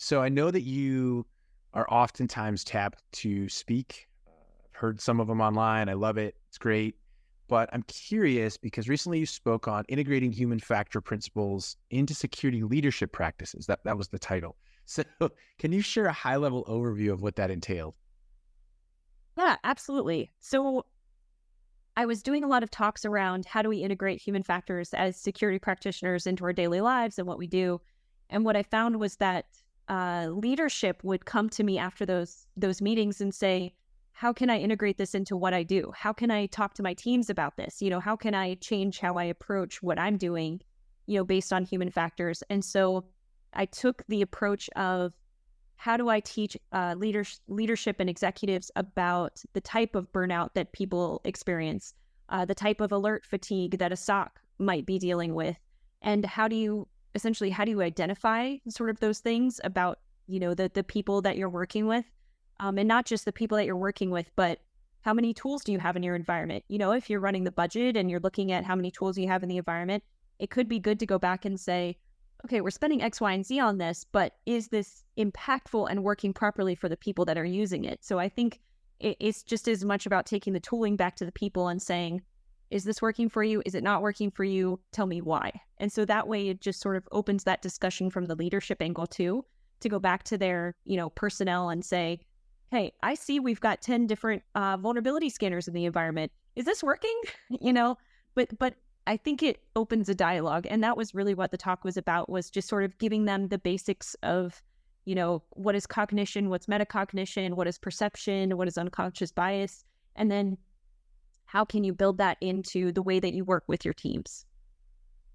So I know that you are oftentimes tapped to speak. I've heard some of them online. I love it. It's great. But I'm curious because recently you spoke on integrating human factor principles into security leadership practices. That was the title. So can you share a high level overview of what that entailed? Yeah, absolutely. So I was doing a lot of talks around how do we integrate human factors as security practitioners into our daily lives and what we do. And what I found was that leadership would come to me after those meetings and say, "How can I integrate this into what I do? How can I talk to my teams about this? How can I change how I approach what I'm doing, based on human factors?" And so I took the approach of how do I teach leadership and executives about the type of burnout that people experience, the type of alert fatigue that a SOC might be dealing with, and how do you identify sort of those things about the people that you're working with, and not just the people that you're working with, but how many tools do you have in your environment? If you're running the budget and you're looking at how many tools you have in the environment, it could be good to go back and say, okay, we're spending X, Y, and Z on this, but is this impactful and working properly for the people that are using it? So I think it's just as much about taking the tooling back to the people and saying, is this working for you? Is it not working for you? Tell me why. And so that way it just sort of opens that discussion from the leadership angle too, to go back to their, personnel and say, hey, I see we've got 10 different vulnerability scanners in the environment. Is this working? But I think it opens a dialogue. And that was really what the talk was about, was just sort of giving them the basics of, what is cognition, what's metacognition, what is perception, what is unconscious bias, and then how can you build that into the way that you work with your teams?